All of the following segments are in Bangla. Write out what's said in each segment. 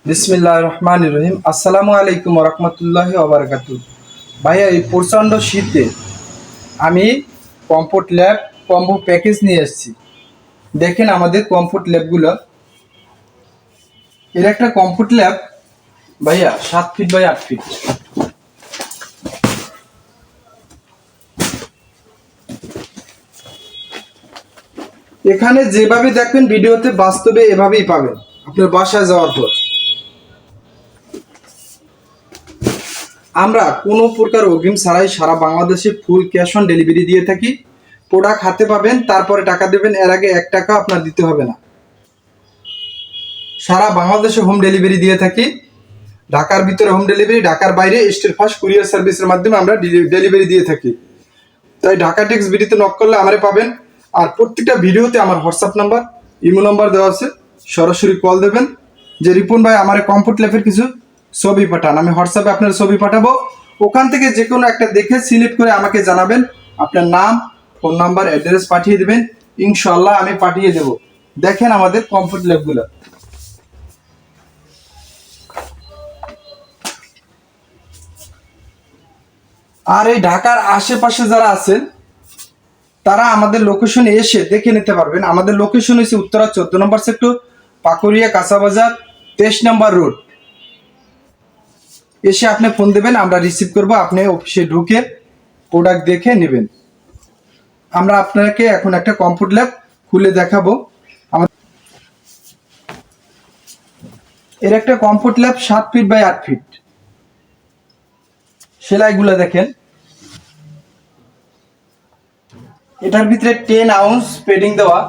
বিসমিল্লাহির রহমানির রহিম। আসসালামু আলাইকুম ওয়া রাহমাতুল্লাহি ওয়া বারাকাতুহু। ভাইয়া, এই প্রচণ্ড শীতে আমি কমফোর্ট ল্যাব কম্বো প্যাকেজ নিয়ে এসেছি। দেখেন আমাদের কমফোর্ট ল্যাবগুলো। এর একটা কমফোর্ট ল্যাব ভাইয়া 7 ফিট বাই 8 ফিট। এখানে যেভাবে দেখবেন ভিডিওতে বাস্তবে এভাবেই পাবেন আপনার বাসায় যাওয়ার পর। আমরা কোনো প্রকার অগ্রিম ছাড়াই সারা বাংলাদেশে ফুল ক্যাশ অন ডেলিভারি দিয়ে থাকি। প্রোডাক্ট হাতে পাবেন, তারপরে টাকা দেবেন, এর আগে 1 টাকা আপনার দিতে হবে না। সারা বাংলাদেশে হোম ডেলিভারি দিয়ে থাকি। ঢাকার ভিতরে হোম ডেলিভারি, ঢাকার বাইরে স্টেট ফাস্ট কুরিয়ার সার্ভিসের মাধ্যমে আমরা ডেলিভারি দিয়ে থাকি। তাই ঢাকা টেক্স ভিডিওতে নক করলে আমারে পাবেন। আর প্রত্যেকটা ভিডিওতে আমার হোয়াটসঅ্যাপ নাম্বার, ইমো নাম্বার দেওয়া আছে, সরাসরি কল দেবেন যে রিপন ভাই আমার কমফোর্ট ল্যাবের কিছু ছবি পাঠান। আমি হোয়াটসঅ্যাপে আপনার ছবি পাঠাবো। ওখান থেকে যে কোনো একটা দেখে সিলেক্ট করে আমাকে জানাবেন, আপনার নাম, ফোন নাম্বার, অ্যাড্রেস পাঠিয়ে দেবেন। ইনশাল্লাহ আমি পাঠিয়ে দেব। দেখেন আমাদের কমফোর্ট ল্যাবগুলো। আর এই ঢাকার আশেপাশে যারা আছেন তারা আমাদের লোকেশনে এসে দেখে নিতে পারবেন। আমাদের লোকেশন হচ্ছে উত্তরা 14 নম্বর সেক্টর, পাকুড়িয়া কাঁচাবাজার, 23 নম্বর রোড। এসে আপনি ফোন দেবেন, আমরা রিসিভ করব। আপনি অফিসে ঢুকে প্রোডাক্ট দেখে নেবেন। আমরা আপনাকে এখন একটা কমফোর্ট ল্যাব খুলে দেখাবো। এর একটা comfort lab 7 feet by 8 feet. সেলাইগুলো দেখেন। এটার ভিতরে 10 আউন্স পেডিং দেওয়া,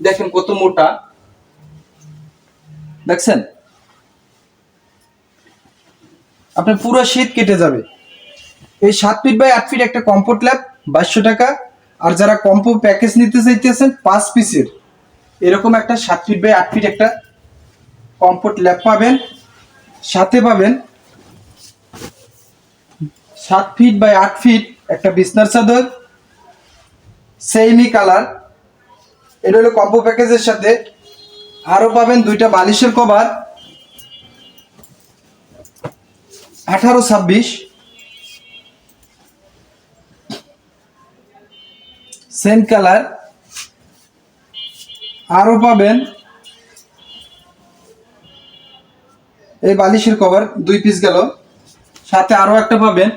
দেখেন কত মোটা, দেখছেন? আপনার পুরো শীত কেটে যাবে। এই 7 ফিট বাই 8 ফিট একটা কমফোর্ট ল্যাব 2200 টাকা। আর যারা কম্পো প্যাকেজ নিতে চাইতেছেন 5 পিসের, এরকম একটা 7 ফিট বাই 8 ফিট একটা কমফোর্ট ল্যাব পাবেন। সাথে পাবেন 7 ফিট বাই 8 ফিট একটা বিছনার চাদর, সেমি কালার। এটা হলো কম্পো প্যাকেজের সাথে। আরো পাবেন 2টা বালিশের কভার 18-26 সেম কালার। আরো পাবেন এই বালিশের কভার 2 পিস গেল। সাথে আরো একটা পাবেন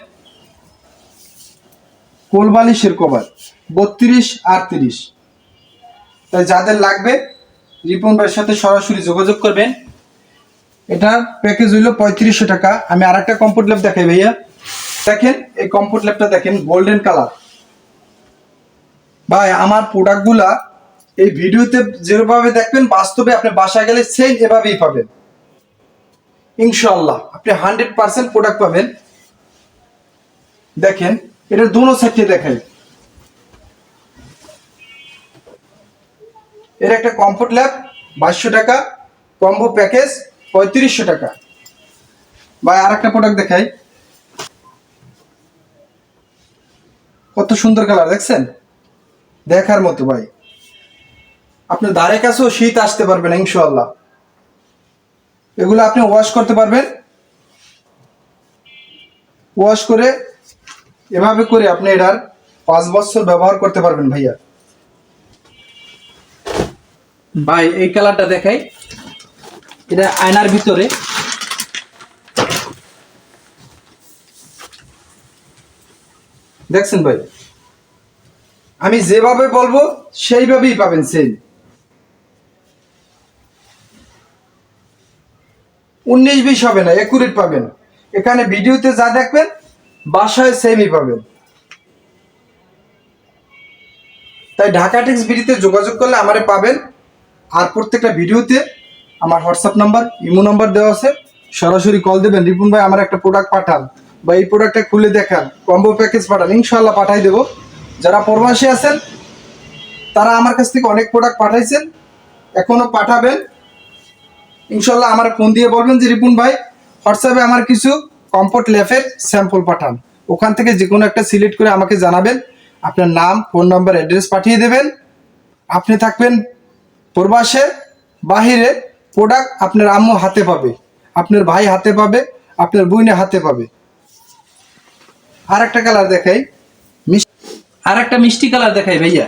কোল বালিশের কভার 32-38। তাই যাদের লাগবে রিপন ভাইয়ের সাথে সরাসরি যোগাযোগ করবেন। এটার প্যাকেজ হইল 3500 টাকা। আমি আর একটা কমফোর্ট ল্যাব দেখাই ভাইয়া। দেখেন এই কমফোর্ট ল্যাবটা দেখেন, গোল্ডেন কালার। ভাই আমার প্রোডাক্টগুলা এই ভিডিওতে যেভাবে দেখবেন বাস্তবে আপনি বাসায় গেলে সেম এভাবেই পাবেন। ইনশাআল্লাহ আপনি 100% প্রোডাক্ট পাবেন। দেখেন এটার দুনো সাইডে দেখাই। এর একটা কমফোর্ট ল্যাব 2200 টাকা, কম্বো প্যাকেজ 3500 টাকা। ভাই আর একটা প্রোডাক্ট দেখাই, কত সুন্দর কালার, দেখছেন? দেখার মতো ভাই। আপনি ধারে কাছেও শীত আসতে পারবেন ইনশাআল্লাহ। এগুলো আপনি ওয়াশ করতে পারবেন। ওয়াশ করে এভাবে করে আপনি এটার 5 বছর ব্যবহার করতে পারবেন ভাইয়া। ভাই এই কালারটা দেখাই, এটা আয়নার ভিতরে। দেখছেন ভাই, আমি যেভাবে বলবো সেইভাবেই পাবেন। সেম 19-20 হবে না, একুরেট পাবেন। এখানে ভিডিওতে যা দেখবেন বাসায় সেমই পাবেন। তাই ঢাকা টেক্স ভিডিওতে যোগাযোগ করলে আমারে পাবেন। আর প্রত্যেকটা ভিডিওতে আমার হোয়াটসঅ্যাপ নাম্বার, ইমো নাম্বার দেওয়া আছে, সরাসরি কল দেবেন। রিপন ভাই আমার একটা প্রোডাক্ট পাঠান বা এই প্রোডাক্টটা খুলে দেখান, কম্বো প্যাকেজ পাঠান, ইনশাআল্লাহ পাঠাই দেবো। যারা প্রবাসী আছেন তারা আমার কাছ থেকে অনেক প্রোডাক্ট পাঠাইছেন, এখনো পাঠাবেন। ইনশাআল্লাহ আমার ফোন দিয়ে বলবেন যে রিপন ভাই হোয়াটসঅ্যাপে আমার কিছু কমফোর্ট ল্যাবের স্যাম্পল পাঠান। ওখান থেকে যে কোনো একটা সিলেক্ট করে আমাকে জানাবেন, আপনার নাম, ফোন নাম্বার, অ্যাড্রেস পাঠিয়ে দেবেন। আপনি থাকবেন প্রবাসে, বাহিরে, প্রোডাক্ট আপনার আম্মু হাতে পাবে। আপনার ভাই হাতে পাবে, আপনার বোনে হাতে পাবে। আর একটা কালার দেখাই, আর একটা মিষ্টি কালার দেখাই ভাইয়া।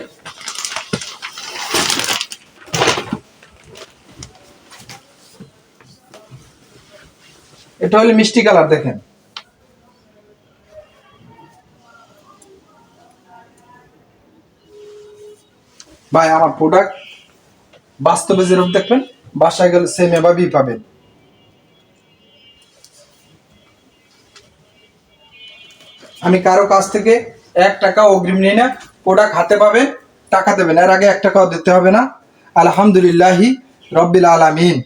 এটা হলো মিষ্টি কালার, দেখেন। ভাই আমার প্রোডাক্ট বাস্তবে যেরকম দেখবেন, বাসায় গেলে সেম এভাবেই পাবেন। আমি কারো কাছ থেকে 1 টাকা অগ্রিম নিই না, প্রোডাক্ট হাতে পাবেন, টাকা দেবেন, এর আগে 1 টাকাও দিতে হবে না। আলহামদুলিল্লাহি রব্বিল আলামিন।